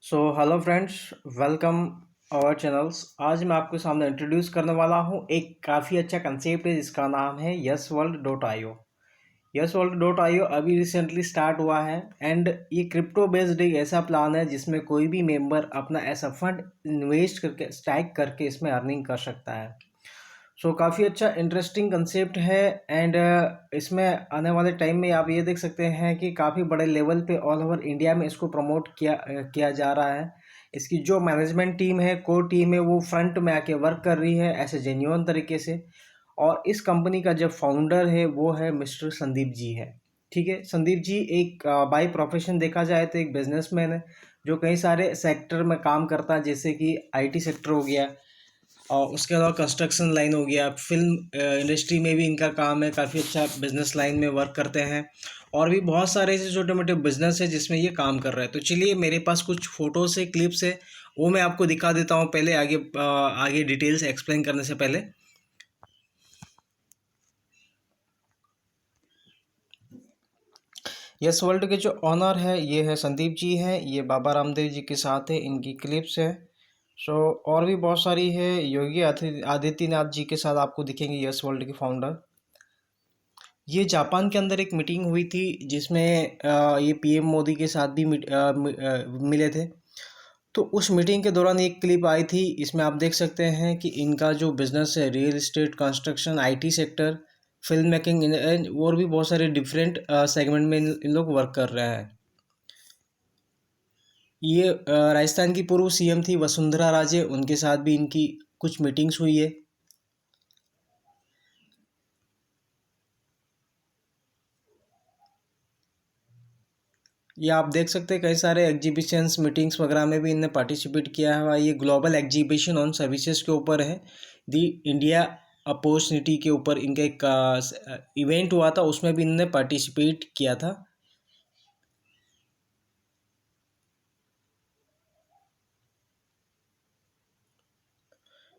So hello friends, welcome our channels. आज मैं आपके सामने इंट्रोड्यूस करने वाला हूँ एक काफ़ी अच्छा कंसेप्ट है जिसका नाम है yes world dot I O. Yes world dot I O अभी रिसेंटली स्टार्ट हुआ है एंड ये क्रिप्टो बेस्ड एक ऐसा प्लान है जिसमें कोई भी मेंबर अपना ऐसा फंड इन्वेस्ट करके स्टैक करके इसमें अर्निंग कर सकता है। सो काफ़ी अच्छा इंटरेस्टिंग कंसेप्ट है एंड इसमें आने वाले टाइम में आप ये देख सकते हैं कि काफ़ी बड़े लेवल पे ऑल ओवर इंडिया में इसको प्रमोट किया जा रहा है। इसकी जो मैनेजमेंट टीम है, कोर टीम है, वो फ्रंट में आके वर्क कर रही है ऐसे जेन्युइन तरीके से। और इस कंपनी का जो फाउंडर है वो है मिस्टर संदीप जी है। ठीक है, संदीप जी एक बाय प्रोफेशन देखा जाए तो एक बिजनेसमैन है जो कई सारे सेक्टर में काम करता है, जैसे कि आईटी सेक्टर हो गया और उसके अलावा कंस्ट्रक्शन लाइन हो गया, फिल्म इंडस्ट्री में भी इनका काम है, काफ़ी अच्छा बिजनेस लाइन में वर्क करते हैं। और भी बहुत सारे ऐसे छोटे मोटे बिजनेस है जिसमें ये काम कर रहे हैं। तो चलिए, मेरे पास कुछ फोटोज है, क्लिप्स है, वो मैं आपको दिखा देता हूँ पहले, आगे डिटेल्स एक्सप्लेन करने से पहले। यस वर्ल्ड के जो ऑनर है ये है संदीप जी हैं, ये बाबा रामदेव जी के साथ है, इनकी क्लिप्स है। सो और भी बहुत सारी है, योगी आदित्यनाथ जी के साथ आपको दिखेंगे यस वर्ल्ड के फाउंडर। ये जापान के अंदर एक मीटिंग हुई थी जिसमें ये पीएम मोदी के साथ भी मिले थे। तो उस मीटिंग के दौरान एक क्लिप आई थी, इसमें आप देख सकते हैं कि इनका जो बिजनेस है real estate, construction, IT sector, film making और भी बहुत सारे डिफरेंट सेगमेंट में इन लोग वर्क कर रहे हैं। ये राजस्थान की पूर्व सीएम थी वसुंधरा राजे, उनके साथ भी इनकी कुछ मीटिंग्स हुई है। ये आप देख सकते हैं कई सारे एग्जीबिशंस, मीटिंग्स वगैरह में भी इनने पार्टिसिपेट किया है। ये ग्लोबल एग्जीबिशन ऑन सर्विसेज के ऊपर है, दी इंडिया अपॉर्चुनिटी के ऊपर इनका एक इवेंट हुआ था, उसमें भी इनने पार्टिसिपेट किया था।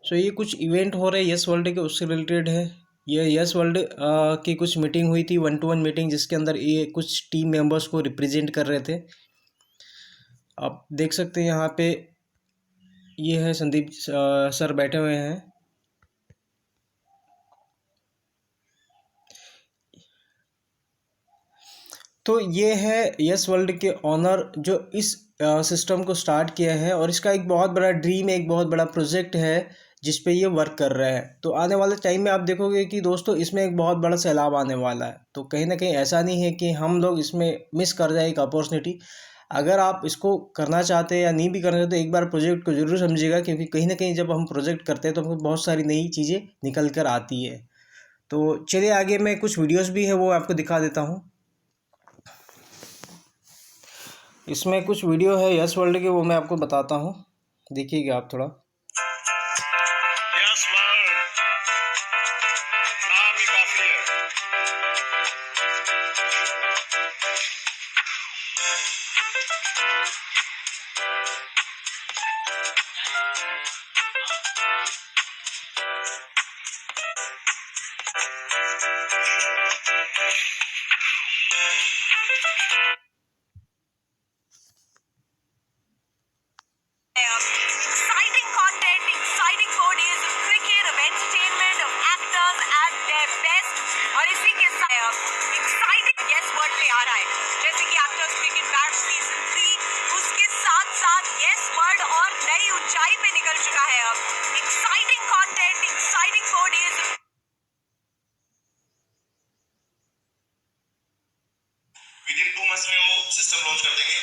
सो ये कुछ इवेंट हो रहे हैं यस वर्ल्ड के, उससे रिलेटेड है। ये यस वर्ल्ड की कुछ मीटिंग हुई थी, 1-to-1 मीटिंग, जिसके अंदर ये कुछ टीम मेंबर्स को रिप्रेजेंट कर रहे थे। आप देख सकते हैं यहाँ पे ये है संदीप सर बैठे हुए हैं। तो ये है यस वर्ल्ड के ऑनर जो इस सिस्टम को स्टार्ट किया है, और इसका एक बहुत बड़ा ड्रीम है, एक बहुत बड़ा प्रोजेक्ट है जिस पे ये वर्क कर रहे हैं। तो आने वाले टाइम में आप देखोगे कि दोस्तों इसमें एक बहुत बड़ा सैलाब आने वाला है। तो कहीं ना कहीं ऐसा नहीं है कि हम लोग इसमें मिस कर जाए एक अपॉर्चुनिटी। अगर आप इसको करना चाहते हैं या नहीं भी करना चाहते, एक बार प्रोजेक्ट को जरूर समझिएगा, क्योंकि कहीं ना कहीं जब हम प्रोजेक्ट करते हैं तो हमको बहुत सारी नई चीज़ें निकल कर आती है। तो चलिए आगे, मैं कुछ वीडियोज़ भी है वो आपको दिखा देता हूँ। इसमें कुछ वीडियो है यस वर्ल्ड के, वो मैं आपको बताता हूँ, देखिएगा आप थोड़ा। यस वर्ल्ड नाम ही काफी है। Exciting content, exciting 4 days of cricket, of entertainment, of actors at their best. और इसी के साथ exciting yes word पे आ रहा है, जैसे कि actors cricket batch season 3, उसके साथ साथ yes word और नई ऊंचाई पे निकल चुका है। अब exciting content, exciting 4 days। With in 2 months में वो सिस्टम लॉन्च कर देंगे।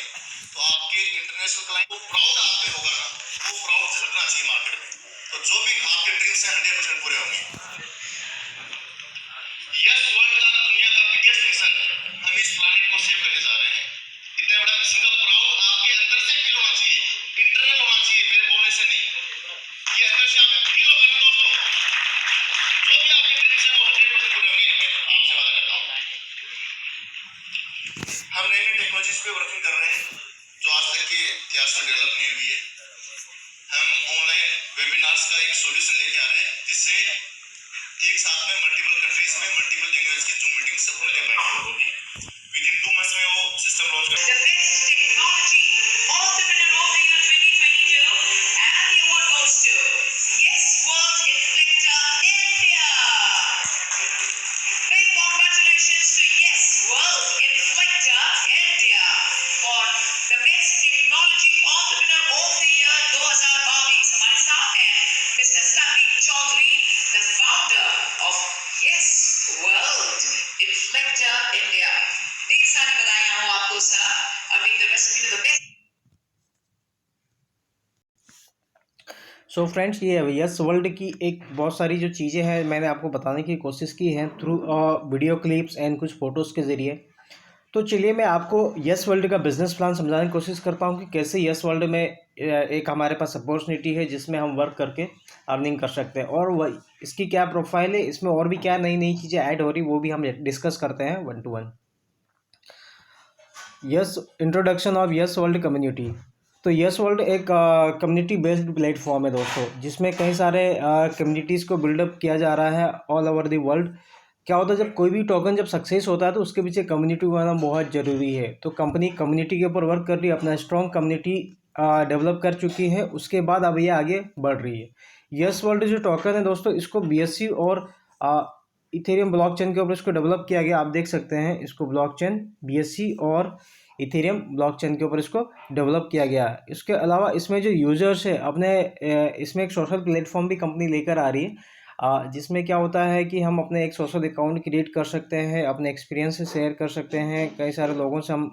तो आपके इंटरनेशनल क्लाइंट को प्राउड आप पे होगा ना, वो प्राउड झलकना चाहिए मार्केट में। तो जो भी आपके ड्रीम्स हैं 100% पूरे होंगे। यस वर्ल्ड का दुनिया का बिगेस्ट मिशन, हम इस प्लैनेट को सेव करने जा रहे हैं। इतना बड़ा मिशन का प्राउड आपके अंदर से फील होना चाहिए, इंटरनल होना चाहिए, मेरे बोलने से नहीं। ये अंदर से आपको फील होगा ना दोस्तों, जो भी आपके ड्रीम्स हैं वो 100% पूरे होंगे, मैं आपसे वादा करता हूँ। हम नई नई टेक्नोलॉजीज पे वर्किंग कर रहे हैं जो आज तक के इतिहास में डेवलप नहीं हुई है। हम ऑनलाइन वेबिनार्स का एक सॉल्यूशन लेके आ रहे हैं जिससे एक साथ में मल्टीपल कंट्रीज में मल्टीपल लैंग्वेज की जूम मीटिंग सबको ले बैठनी होगी। विद इन 2 मंथ्स में वो सिस्टम लॉन्च कर samosa, make the recipe to the best. So friends, ये यस वर्ल्ड की एक बहुत सारी जो चीज़ें हैं मैंने आपको बताने की कोशिश की है थ्रू वीडियो क्लिप्स एंड कुछ फ़ोटोज़ के ज़रिए। तो चलिए मैं आपको यस वर्ल्ड का बिज़नेस प्लान समझाने की कोशिश करता हूँ कि कैसे यस वर्ल्ड में एक हमारे पास अपॉर्चुनिटी है जिसमें हम वर्क करके अर्निंग कर सकते हैं, और वह इसकी क्या प्रोफाइल है, इसमें और भी क्या नई नई चीज़ें ऐड हो रही वो भी हम डिस्कस करते हैं 1 to 1। Yes introduction of yes world community. तो यस वर्ल्ड एक कम्युनिटी बेस्ड प्लेटफॉर्म है दोस्तों, जिसमें कई सारे कम्युनिटीज़ को बिल्डअप किया जा रहा है ऑल ओवर द वर्ल्ड। क्या होता है, जब कोई भी टोकन जब सक्सेस होता है तो उसके पीछे कम्युनिटी बनाना बहुत ज़रूरी है। तो कंपनी कम्युनिटी के ऊपर वर्क कर रही है, अपना स्ट्रॉन्ग कम्युनिटी डेवलप कर चुकी है, उसके बाद अब ये आगे बढ़ रही है। यस वर्ल्ड जो टोकन है दोस्तों, इसको BSC और इथेरियम ब्लॉकचेन के ऊपर इसको डेवलप किया गया। आप देख सकते हैं इसको ब्लॉकचेन BSC और इथेरियम ब्लॉकचेन के ऊपर इसको डेवलप किया गया है। इसके अलावा इसमें जो यूजर्स है अपने इसमें एक सोशल प्लेटफॉर्म भी कंपनी लेकर आ रही है, जिसमें क्या होता है कि हम अपने एक सोशल अकाउंट क्रिएट कर सकते हैं, अपने एक्सपीरियंस से शेयर कर सकते हैं, कई सारे लोगों से हम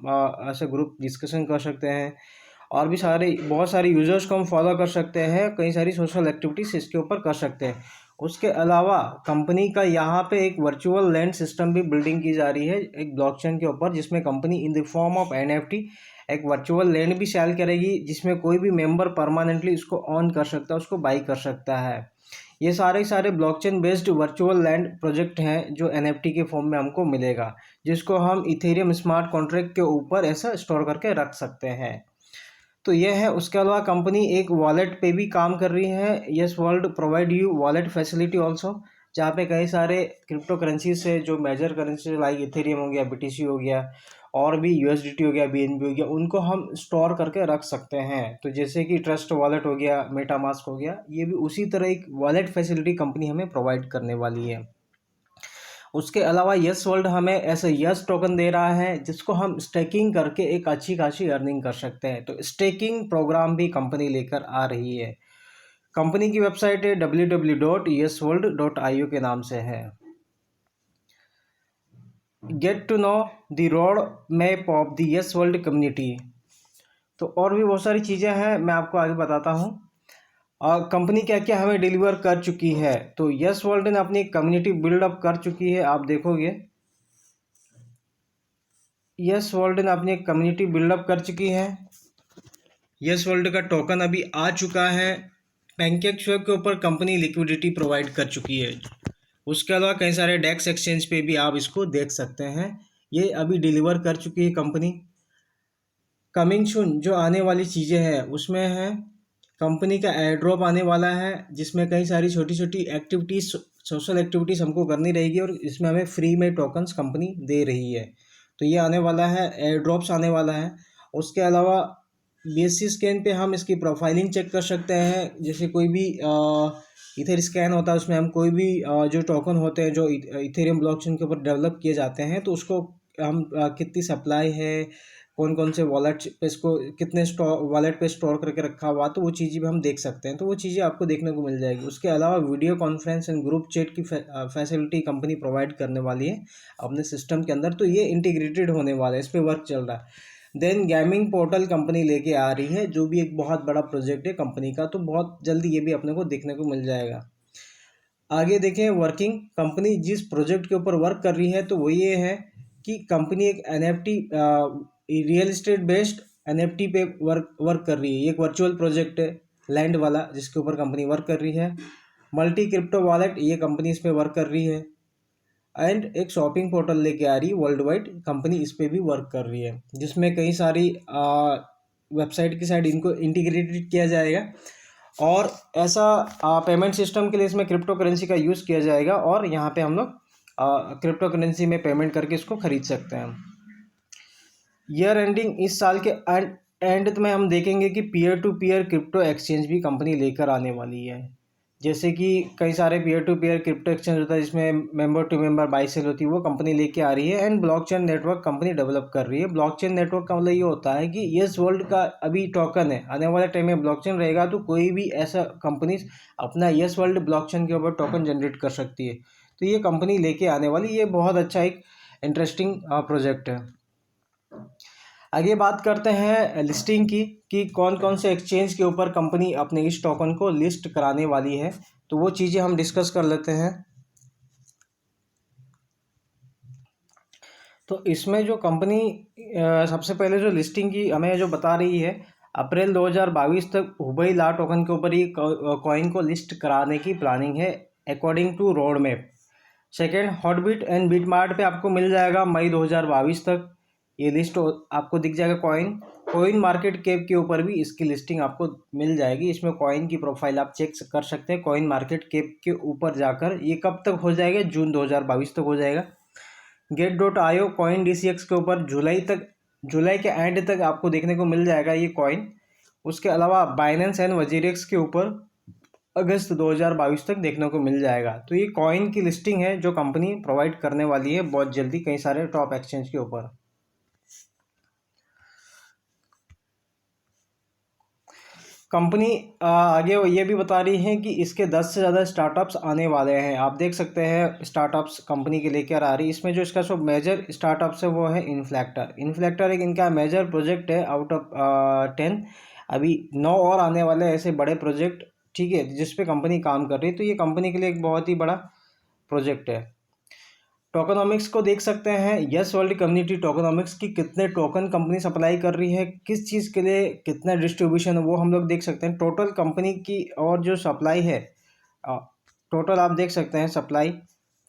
ऐसे ग्रुप डिस्कशन कर सकते हैं, और भी बहुत सारे यूजर्स को हम फॉलो कर सकते हैं, कई सारी सोशल एक्टिविटीज़ इसके ऊपर कर सकते हैं। उसके अलावा कंपनी का यहाँ पे एक वर्चुअल लैंड सिस्टम भी बिल्डिंग की जा रही है एक ब्लॉकचेन के ऊपर, जिसमें company in the form of NFT एक वर्चुअल लैंड भी सेल करेगी, जिसमें कोई भी मेंबर परमानेंटली उसको ऑन कर सकता है, उसको बाई कर सकता है। ये सारे blockchain based virtual land project हैं जो NFT के फॉर्म में हमको मिलेगा, जिसको हम इथेरियम स्मार्ट कॉन्ट्रैक्ट के ऊपर ऐसा स्टोर करके रख सकते हैं। तो यह है। उसके अलावा कंपनी एक वॉलेट पे भी काम कर रही है। Yes world provide you wallet facility also, जहाँ पे कई सारे क्रिप्टो करेंसी से जो मेजर करेंसी लाइक इथेरियम हो गया, BTC हो गया, और भी USDT हो गया, BNB हो गया, उनको हम स्टोर करके रख सकते हैं। तो जैसे कि ट्रस्ट वॉलेट हो गया, मेटामास्क हो गया, ये भी उसी तरह एक वॉलेट फैसिलिटी कंपनी हमें प्रोवाइड करने वाली है। उसके अलावा यस वर्ल्ड हमें ऐसे यस टोकन दे रहा है जिसको हम स्टेकिंग करके एक अच्छी खासी अर्निंग कर सकते हैं। तो स्टेकिंग प्रोग्राम भी कंपनी लेकर आ रही है। कंपनी की वेबसाइट है www.yesworld.io के नाम से है। Get to know the road map of the yes world community. तो और भी बहुत सारी चीज़ें हैं, मैं आपको आगे बताता हूँ। कंपनी क्या क्या हमें डिलीवर कर चुकी है। तो यस वर्ल्ड ने अपनी कम्युनिटी बिल्डअप कर चुकी है, आप देखोगे यस वर्ल्ड ने अपनी कम्युनिटी बिल्डअप कर चुकी है। यस वर्ल्ड का टोकन अभी आ चुका है। पैनकेक स्वैप के ऊपर कंपनी लिक्विडिटी प्रोवाइड कर चुकी है। उसके अलावा कई सारे डेक्स एक्सचेंज पे भी आप इसको देख सकते हैं, ये अभी डिलीवर कर चुकी है कंपनी। कमिंग सून जो आने वाली चीज़ें हैं उसमें है कंपनी का एयर ड्रॉप आने वाला है, जिसमें कई सारी छोटी छोटी एक्टिविटीज़, सोशल एक्टिविटीज़ हमको करनी रहेगी, और इसमें हमें फ्री में टोकन्स कंपनी दे रही है। तो ये आने वाला है, एयर ड्रॉप्स आने वाला है। उसके अलावा BSC स्कैन पे हम इसकी प्रोफाइलिंग चेक कर सकते हैं। जैसे कोई भी इथर स्कैन होता है, उसमें हम कोई भी जो टोकन होते हैं जो इथेरियम ब्लॉकचेन के ऊपर डेवलप किए जाते हैं, तो उसको हम कितनी सप्लाई है, कौन कौन से वॉलेट पे इसको कितने वॉलेट पे स्टोर करके रखा हुआ, तो वो चीज़ें भी हम देख सकते हैं। तो वो चीज़ें आपको देखने को मिल जाएगी। उसके अलावा video conference and group chat की फैसिलिटी कंपनी प्रोवाइड करने वाली है अपने सिस्टम के अंदर। तो ये इंटीग्रेटेड होने वाला है, इस पर वर्क चल रहा है। देन गेमिंग पोर्टल कंपनी लेके आ रही है, जो भी एक बहुत बड़ा प्रोजेक्ट है कंपनी का, तो बहुत जल्दी ये भी अपने को देखने को मिल जाएगा। आगे देखें वर्किंग, कंपनी जिस प्रोजेक्ट के ऊपर वर्क कर रही है तो वो ये है कि कंपनी एक NFT real estate based NFT पे वर्क कर रही है। ये एक वर्चुअल प्रोजेक्ट है लैंड वाला, जिसके ऊपर कंपनी वर्क कर रही है। मल्टी क्रिप्टो वॉलेट, ये कंपनी इस पे वर्क कर रही है। एंड एक शॉपिंग पोर्टल लेके आ रही है वर्ल्ड वाइड, कंपनी इस पे भी वर्क कर रही है, जिसमें कई सारी वेबसाइट की साइड इनको इंटीग्रेटेड किया जाएगा, और ऐसा पेमेंट सिस्टम के लिए इसमें क्रिप्टो करेंसी का यूज़ किया जाएगा, और यहाँ पे हम लोग क्रिप्टो करेंसी में पेमेंट करके इसको ख़रीद सकते हैं। ईयर एंडिंग, इस साल के एंड में हम देखेंगे कि peer to peer crypto exchange भी कंपनी लेकर आने वाली है। जैसे कि कई सारे peer to peer crypto exchange होता है जिसमें member to member buy sell होती है, वो कंपनी लेके आ रही है। And blockchain network company develop कर रही है। ब्लॉकचेन नेटवर्क का मतलब ये होता है कि यस वर्ल्ड का अभी टोकन है, आने वाले टाइम में ब्लॉकचेन रहेगा तो कोई भी ऐसा कंपनी अपना यस वर्ल्ड ब्लॉकचेन के ऊपर टोकन जनरेट कर सकती है। तो ये कंपनी लेके आने वाली, ये बहुत अच्छा एक इंटरेस्टिंग प्रोजेक्ट है। आगे बात करते हैं लिस्टिंग की कि कौन कौन से एक्सचेंज के ऊपर कंपनी अपने इस टोकन को लिस्ट कराने वाली है, तो वो चीज़ें हम डिस्कस कर लेते हैं। तो इसमें जो कंपनी सबसे पहले जो लिस्टिंग की हमें जो बता रही है, अप्रैल 2022 तक हुबई ला टोकन के ऊपर ये कॉइन को लिस्ट कराने की प्लानिंग है according to road map. Second, Hotbit and BitMart पे आपको मिल जाएगा मई 2022 तक ये लिस्ट आपको दिख जाएगा। कॉइन मार्केट कैप के ऊपर भी इसकी लिस्टिंग आपको मिल जाएगी। इसमें कॉइन की प्रोफाइल आप चेक कर सकते हैं कॉइन मार्केट कैप के ऊपर जाकर। ये कब तक हो जाएगा? जून 2022 तक हो जाएगा। Get.io कॉइन DCX के ऊपर जुलाई के एंड तक आपको देखने को मिल जाएगा ये कॉइन। उसके अलावा बाइनेंस एंड वजीरेक्स के ऊपर अगस्त 2022 तक देखने को मिल जाएगा। तो ये कॉइन की लिस्टिंग है जो कंपनी प्रोवाइड करने वाली है बहुत जल्दी कई सारे टॉप एक्सचेंज के ऊपर। कंपनी आगे ये भी बता रही है कि इसके 10 से ज़्यादा स्टार्टअप्स आने वाले हैं। आप देख सकते हैं स्टार्टअप्स कंपनी के लेकर आ रही है। इसमें जो इसका जो मेजर स्टार्टअप्स है वो है इन्फ्लेक्टर एक इनका मेजर प्रोजेक्ट है आउट ऑफ 10। अभी 9 और आने वाले ऐसे बड़े प्रोजेक्ट, ठीक है, जिस पे कंपनी काम कर रही है। तो ये कंपनी के लिए एक बहुत ही बड़ा प्रोजेक्ट है। टोकनॉमिक्स को देख सकते हैं, यस वर्ल्ड कम्युनिटी टोकनॉमिक्स की कितने टोकन कंपनी सप्लाई कर रही है, किस चीज़ के लिए कितना डिस्ट्रीब्यूशन है वो हम लोग देख सकते हैं। टोटल कंपनी की और जो सप्लाई है, टोटल आप देख सकते हैं सप्लाई,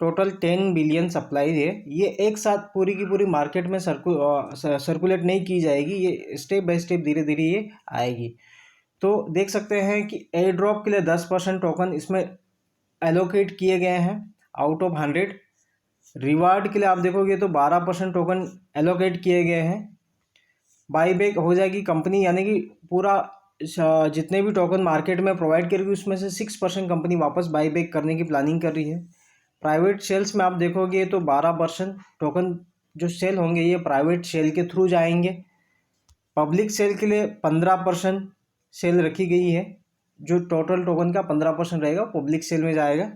टोटल 10 बिलियन सप्लाई है। ये एक साथ पूरी की पूरी मार्केट में सर्कुलेट नहीं की जाएगी, ये स्टेप बाय स्टेप धीरे धीरे ये आएगी। तो देख सकते हैं कि एयर ड्रॉप के लिए 10% टोकन इसमें एलोकेट किए गए हैं आउट ऑफ 100। रिवार्ड के लिए आप देखोगे तो 12% टोकन एलोकेट किए गए हैं। बाई बैक हो जाएगी कंपनी, यानी कि पूरा जितने भी टोकन मार्केट में प्रोवाइड करेगी उसमें से 6% कंपनी वापस बाई बैक करने की प्लानिंग कर रही है। प्राइवेट सेल्स में आप देखोगे तो 12% टोकन जो सेल होंगे ये प्राइवेट सेल के थ्रू जाएंगे। पब्लिक सेल के लिए 15% सेल रखी गई है। जो टोटल टोकन का 15% रहेगा पब्लिक सेल में जाएगा।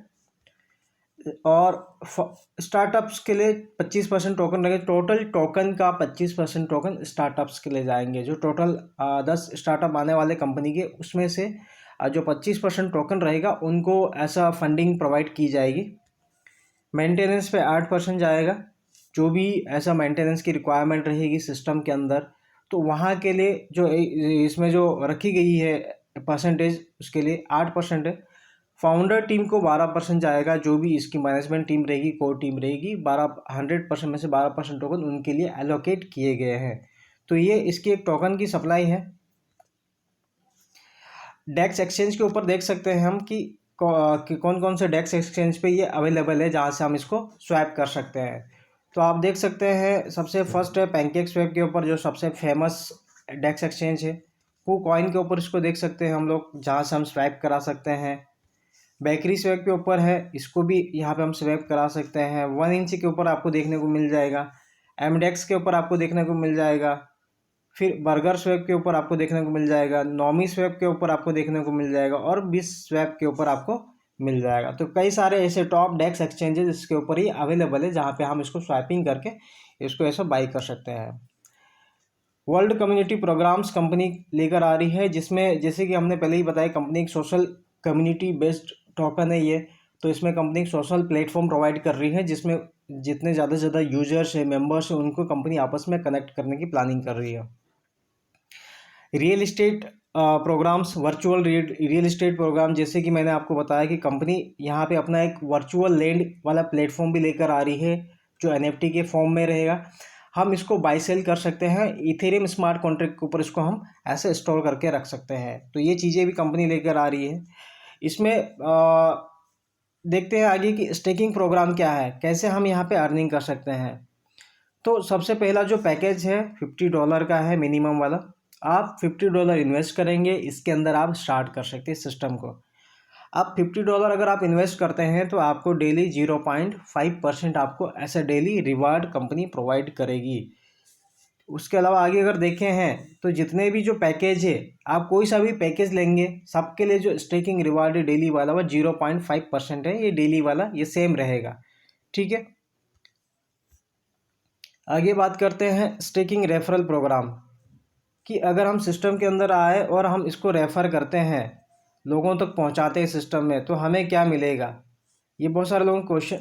और स्टार्टअप्स के लिए 25% टोकन रहेगा। टोटल टोकन का 25% टोकन स्टार्टअप्स के लिए जाएंगे। जो टोटल 10 स्टार्टअप आने वाले कंपनी के, उसमें से जो 25% टोकन रहेगा उनको ऐसा फंडिंग प्रोवाइड की जाएगी। मेंटेनेंस पे 8% जाएगा। जो भी ऐसा मेंटेनेंस की रिक्वायरमेंट रहेगी सिस्टम के अंदर, तो वहाँ के लिए जो इसमें जो रखी गई है परसेंटेज, उसके लिए 8% है। फाउंडर टीम को 12% जाएगा। जो भी इसकी मैनेजमेंट टीम रहेगी, कोर टीम रहेगी, 100% में से 12% टोकन उनके लिए एलोकेट किए गए हैं। तो ये इसकी एक टोकन की सप्लाई है। डेक्स एक्सचेंज के ऊपर देख सकते हैं हम कि कौन कौन से डेक्स एक्सचेंज पे ये अवेलेबल है जहाँ से हम इसको स्वैप कर सकते हैं। तो आप देख सकते हैं सबसे फर्स्ट है पैनकेक स्वैप के ऊपर, जो सबसे फेमस डेक्स एक्सचेंज है। वो कॉइन के ऊपर इसको देख सकते हैं हम लोग, जहाँ से हम स्वैप करा सकते हैं। बेकरी स्वैप के ऊपर है, इसको भी यहाँ पे हम स्वैप करा सकते हैं। 1 इंच के ऊपर आपको देखने को मिल जाएगा। एमडेक्स के ऊपर आपको देखने को मिल जाएगा। फिर बर्गर स्वैप के ऊपर आपको देखने को मिल जाएगा। नॉमी स्वैप के ऊपर आपको देखने को मिल जाएगा। और बिस स्वैप के ऊपर आपको मिल जाएगा। तो कई सारे ऐसे टॉप डेक्स एक्सचेंजेस इसके ऊपर ही अवेलेबल है जहाँ पे हम इसको स्वैपिंग करके इसको ऐसा बाई कर सकते हैं। वर्ल्ड कम्युनिटी प्रोग्राम्स कंपनी लेकर आ रही है, जिसमें जैसे कि हमने पहले ही बताया कंपनी एक सोशल कम्युनिटी बेस्ड टोकन है ये। तो इसमें कंपनी एक सोशल प्लेटफॉर्म प्रोवाइड कर रही है जिसमें जितने ज़्यादा से ज़्यादा यूजर्स है, मेंबर्स है, उनको कंपनी आपस में कनेक्ट करने की प्लानिंग कर रही है। Real estate programs, virtual real estate program, जैसे कि मैंने आपको बताया कि कंपनी यहाँ पे अपना एक वर्चुअल लैंड वाला प्लेटफॉर्म भी लेकर आ रही है जो NFT के फॉर्म में रहेगा। हम इसको बाई सेल कर सकते हैं। इथेरियम स्मार्ट कॉन्ट्रैक्ट के ऊपर इसको हम ऐसे स्टोर करके रख सकते हैं। तो ये चीज़ें भी कंपनी लेकर आ रही है। इसमें देखते हैं आगे कि स्टेकिंग प्रोग्राम क्या है, कैसे हम यहाँ पे अर्निंग कर सकते हैं। तो सबसे पहला जो पैकेज है $50 का है मिनिमम वाला। आप $50 इन्वेस्ट करेंगे, इसके अंदर आप स्टार्ट कर सकते हैं सिस्टम को। आप $50 अगर आप इन्वेस्ट करते हैं तो आपको डेली 0.5% आपको ऐसा डेली रिवार्ड कंपनी प्रोवाइड करेगी। उसके अलावा आगे अगर देखें हैं तो जितने भी जो पैकेज है, आप कोई सा भी पैकेज लेंगे सबके लिए जो स्टेकिंग रिवार्ड है डेली वाला वो 0.5% है। ये डेली वाला ये सेम रहेगा, ठीक है। आगे बात करते हैं स्टेकिंग रेफरल प्रोग्राम कि अगर हम सिस्टम के अंदर आए और हम इसको रेफ़र करते हैं, लोगों तक पहुंचाते हैं सिस्टम में, तो हमें क्या मिलेगा। ये बहुत सारे लोगों को क्वेश्चन,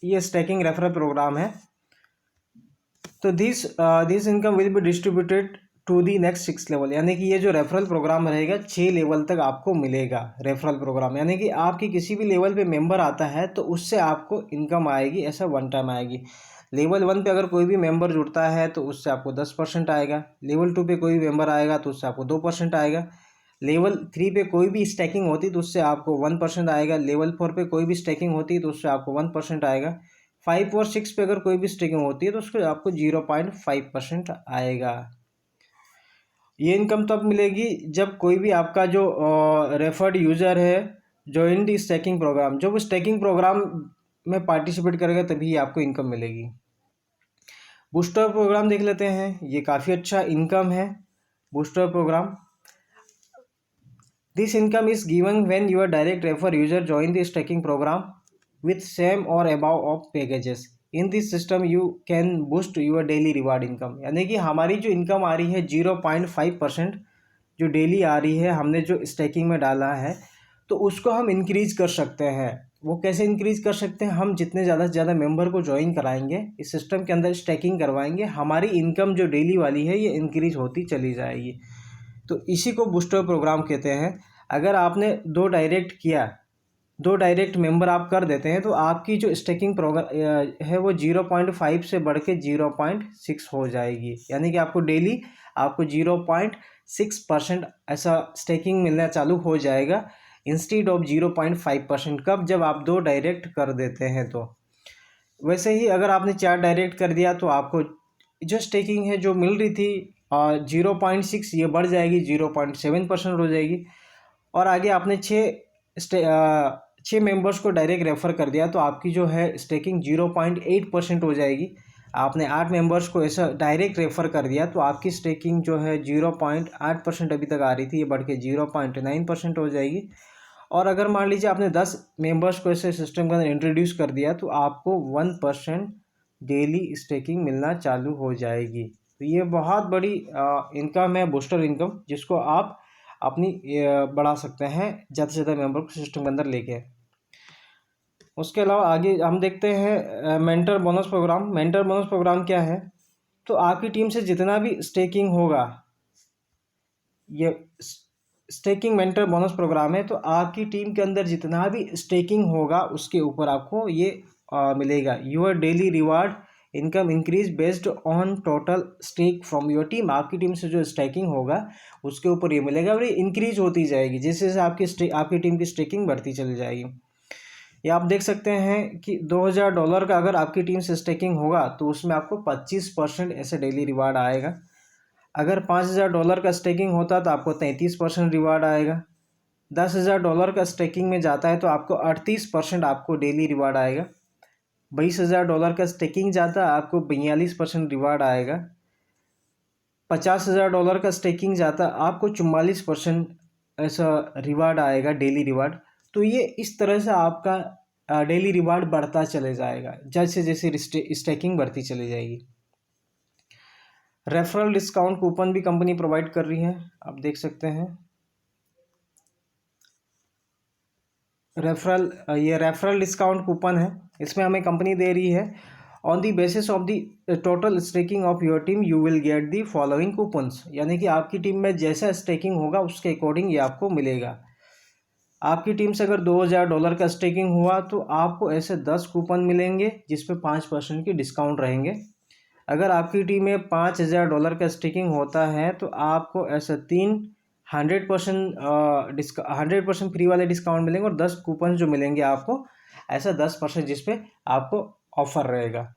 ये स्टेकिंग रेफरल प्रोग्राम है। तो this income will be distributed to the next 6 level, यानी कि ये जो रेफरल प्रोग्राम रहेगा 6 लेवल तक आपको मिलेगा रेफरल प्रोग्राम, यानी कि आपकी किसी भी लेवल पे मेंबर आता है तो उससे आपको इनकम आएगी, ऐसा वन टाइम आएगी। लेवल 1 पे अगर कोई भी मेंबर जुड़ता है तो उससे आपको 10% आएगा, लेवल 2 पे कोई भी मेंबर आएगा तो उससे आपको 2% आएगा, लेवल 3 पे कोई भी स्टैकिंग होती है तो उससे आपको 1% आएगा, लेवल 4 पे कोई भी स्टैकिंग होती है तो उससे आपको 1% आएगा, 5 और 6 पे अगर कोई भी स्टैकिंग होती है तो उसको आपको 0.5% आएगा। ये इनकम तब मिलेगी जब कोई भी आपका जो रेफर्ड यूज़र है ज्वाइन दी स्टैकिंग प्रोग्राम, जब वो स्टैकिंग प्रोग्राम में पार्टिसिपेट करेगा तभी आपको इनकम मिलेगी। बूस्टर प्रोग्राम देख लेते हैं, ये काफ़ी अच्छा इनकम है booster programme. This income is given when your direct refer user join the stacking programme with same और above of packages. In this system you can boost your daily reward income, यानी कि हमारी जो income आ रही है 0.5% जो daily आ रही है, हमने जो स्टैकिंग में डाला है तो उसको हम इंक्रीज कर सकते हैं। वो कैसे इंक्रीज कर सकते हैं, हम जितने ज़्यादा से ज़्यादा मेंबर को ज्वाइन कराएंगे, इस सिस्टम के अंदर स्टैकिंग करवाएंगे, हमारी इनकम जो डेली वाली है ये इंक्रीज होती चली जाएगी। तो इसी को बूस्टर प्रोग्राम कहते हैं। अगर आपने 2 डायरेक्ट किया, 2 डायरेक्ट मेंबर आप कर देते हैं तो आपकी जो स्टैकिंग प्रोग्राम है वो 0.5 से बढ़ के 0.6 हो जाएगी, यानी कि आपको डेली आपको 0.6% ऐसा स्टैकिंग मिलना चालू हो जाएगा इंस्टीड ऑफ 0.5%। कब, जब आप 2 डायरेक्ट कर देते हैं तो। वैसे ही अगर आपने 4 डायरेक्ट कर दिया तो आपको जो स्टेकिंग है जो मिल रही थी 0.6, ये बढ़ जाएगी 0.7% हो जाएगी। और आगे आपने 6 मेंबर्स को डायरेक्ट रेफ़र कर दिया तो आपकी जो है स्टेकिंग 0.8% हो जाएगी। आपने 8 मेंबर्स को ऐसा डायरेक्ट रेफ़र कर दिया तो आपकी स्टेकिंग जो है 0.8% अभी तक आ रही थी, ये बढ़ के 0.9% हो जाएगी। और अगर मान लीजिए आपने 10 मेंबर्स को ऐसे सिस्टम के अंदर इंट्रोड्यूस कर दिया तो आपको 1% डेली स्टेकिंग मिलना चालू हो जाएगी। तो ये बहुत बड़ी इनकम है बूस्टर इनकम, जिसको आप अपनी बढ़ा सकते हैं ज़्यादा से ज़्यादा मेंबर को सिस्टम के अंदर लेके। उसके अलावा आगे हम देखते हैं mentor bonus program. Mentor bonus program क्या है, तो आपकी टीम से जितना भी स्टेकिंग होगा, ये स्टेकिंग मेंटर बोनस प्रोग्राम है, तो आपकी टीम के अंदर जितना भी स्टेकिंग होगा उसके ऊपर आपको ये मिलेगा। Your daily reward income increase based on total stake from your team. आपकी टीम से जो स्टेकिंग होगा उसके ऊपर ये मिलेगा और ये इंक्रीज होती जाएगी जैसे जैसे आपकी टीम की स्टेकिंग बढ़ती चली जाएगी। ये आप देख सकते हैं कि $2000 का अगर आपकी टीम से स्टेकिंग होगा तो उसमें आपको 25% ऐसे डेली रिवार्ड आएगा। अगर $5000 का स्टेकिंग होता तो आपको 33% रिवार्ड आएगा। $10,000 का स्टेकिंग में जाता है तो आपको 38% आपको डेली रिवार्ड आएगा। $20,000 का स्टेकिंग जाता है आपको 42% रिवार्ड आएगा। $50,000 का स्टेकिंग जाता आपको 44% ऐसा रिवार्ड आएगा, डेली रिवार्ड। तो ये इस तरह से आपका डेली रिवार्ड बढ़ता चले जाएगा जैसे जैसे स्टेकिंग बढ़ती चली जाएगी। रेफरल डिस्काउंट कूपन भी कंपनी प्रोवाइड कर रही है, आप देख सकते हैं। ये रेफरल डिस्काउंट कूपन है, इसमें हमें कंपनी दे रही है on the basis of the total staking of your team you will get the following coupons, यानी कि आपकी टीम में जैसा स्टेकिंग होगा उसके अकॉर्डिंग ये आपको मिलेगा। आपकी टीम से अगर $2000 का स्टेकिंग हुआ तो आपको ऐसे 10 कूपन मिलेंगे जिस पे 5% की डिस्काउंट रहेंगे। अगर आपकी टीम में $5000 का स्टेकिंग होता है तो आपको ऐसे 100% फ्री वाले डिस्काउंट मिलेंगे और 10 कूपन जो मिलेंगे आपको ऐसा 10% जिस पे आपको ऑफर रहेगा।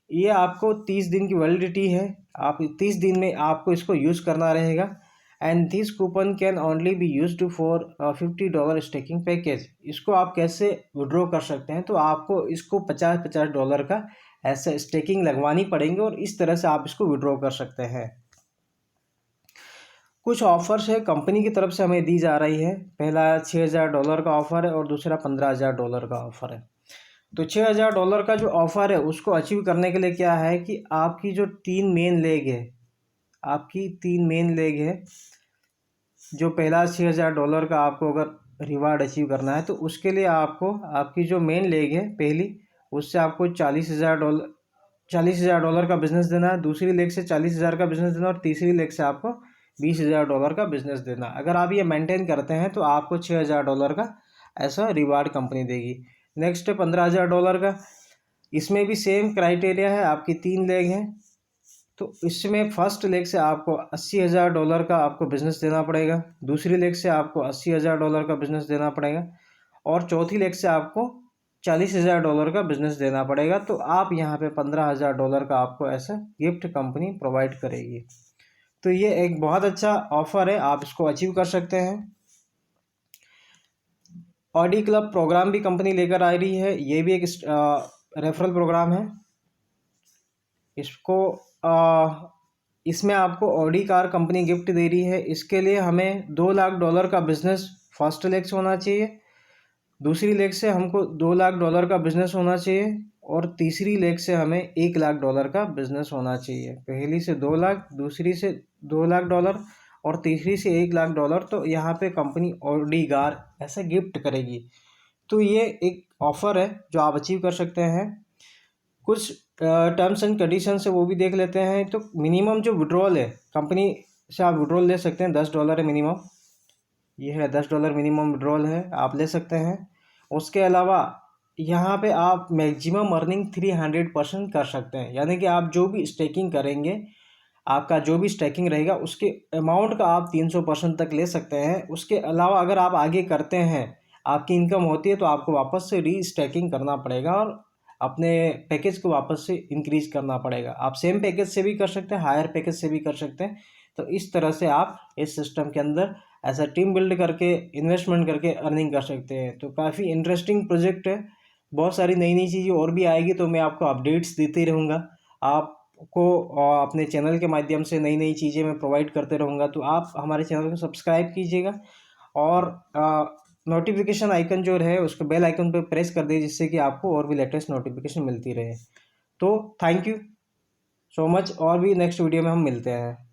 ये आपको 30 दिन की वैलिडिटी है, आप 30 दिन में आपको इसको यूज़ करना रहेगा। And this coupon can only be used for $50 staking package. इसको आप कैसे विड्रॉ कर सकते हैं, तो आपको इसको $50 का ऐसे स्टेकिंग लगवानी पड़ेंगे और इस तरह से आप इसको विड्रॉ कर सकते हैं। कुछ ऑफर्स है कंपनी की तरफ से हमें दी जा रही है। पहला $6000 का ऑफ़र है और दूसरा $15000 का ऑफ़र है। तो $6000 का जो ऑफ़र है उसको अचीव करने के लिए क्या है कि आपकी जो 3 मेन लेग है, आपकी 3 मेन लेग है, जो पहला $6000 का आपको अगर रिवार्ड अचीव करना है तो उसके लिए आपको आपकी जो मेन लेग है पहली, उससे आपको $40,000 का बिज़नेस देना है, दूसरी लेग से 40,000 का बिज़नेस देना और तीसरी लेग से आपको $20,000 का बिज़नेस देना। अगर आप ये मेंटेन करते हैं तो आपको $6,000 का ऐसा रिवार्ड कंपनी देगी। नेक्स्ट है $15,000 का, इसमें भी सेम क्राइटेरिया है, आपकी 3 लेग हैं। तो इसमें फर्स्ट लेग से आपको $80,000 का आपको बिज़नेस देना पड़ेगा, दूसरी लेग से आपको $80,000 का बिज़नेस देना पड़ेगा और चौथी लेग से आपको $40,000 का बिज़नेस देना पड़ेगा। तो आप यहाँ पे $15,000 का आपको ऐसा गिफ्ट कंपनी प्रोवाइड करेगी। तो ये एक बहुत अच्छा ऑफ़र है, आप इसको अचीव कर सकते हैं। ऑडी क्लब प्रोग्राम भी कंपनी लेकर आ रही है, ये भी एक रेफरल प्रोग्राम है। इसको इसमें आपको ऑडी कार कंपनी गिफ्ट दे रही है। इसके लिए हमें $2,00,000 का बिज़नेस फर्स्ट लेग से होना चाहिए, दूसरी लेग से हमको $2,00,000 का बिज़नेस होना चाहिए और तीसरी लेग से हमें $1,00,000 का बिज़नेस होना चाहिए। पहली से 2 लाख, दूसरी से $2,00,000 और तीसरी से $1,00,000। तो यहाँ पे कंपनी ऑडी कार ऐसा गिफ्ट करेगी। तो ये एक ऑफ़र है जो आप अचीव कर सकते हैं। कुछ टर्म्स एंड कंडीशंस है वो भी देख लेते हैं। तो मिनिमम जो विड्रॉल है कंपनी से आप विड्रॉल ले सकते हैं, $10 है मिनिमम, ये है $10 मिनिमम विड्रॉल है, आप ले सकते हैं। उसके अलावा यहाँ पे आप मैक्सिमम अर्निंग 300% कर सकते हैं, यानी कि आप जो भी स्टेकिंग करेंगे, आपका जो भी स्टेकिंग रहेगा उसके अमाउंट का आप 300% तक ले सकते हैं। उसके अलावा अगर आप आगे करते हैं, आपकी इनकम होती है तो आपको वापस से री स्टेकिंग करना पड़ेगा और अपने पैकेज को वापस से इंक्रीज करना पड़ेगा। आप सेम पैकेज से भी कर सकते हैं, हायर पैकेज से भी कर सकते हैं। तो इस तरह से आप इस सिस्टम के अंदर ऐसा टीम बिल्ड करके इन्वेस्टमेंट करके अर्निंग कर सकते हैं। तो काफ़ी इंटरेस्टिंग प्रोजेक्ट है, बहुत सारी नई नई चीज़ें और भी आएगी तो मैं आपको अपडेट्स देते ही रहूँगा। आपको अपने चैनल के माध्यम से नई नई चीज़ें मैं प्रोवाइड करते रहूँगा। तो आप हमारे चैनल को सब्सक्राइब कीजिएगा और नोटिफिकेशन आइकन जो है उसको बेल आइकन पर प्रेस कर दीजिए, जिससे कि आपको और भी लेटेस्ट नोटिफिकेशन मिलती रहे। तो थैंक यू सो मच, और भी नेक्स्ट वीडियो में हम मिलते हैं।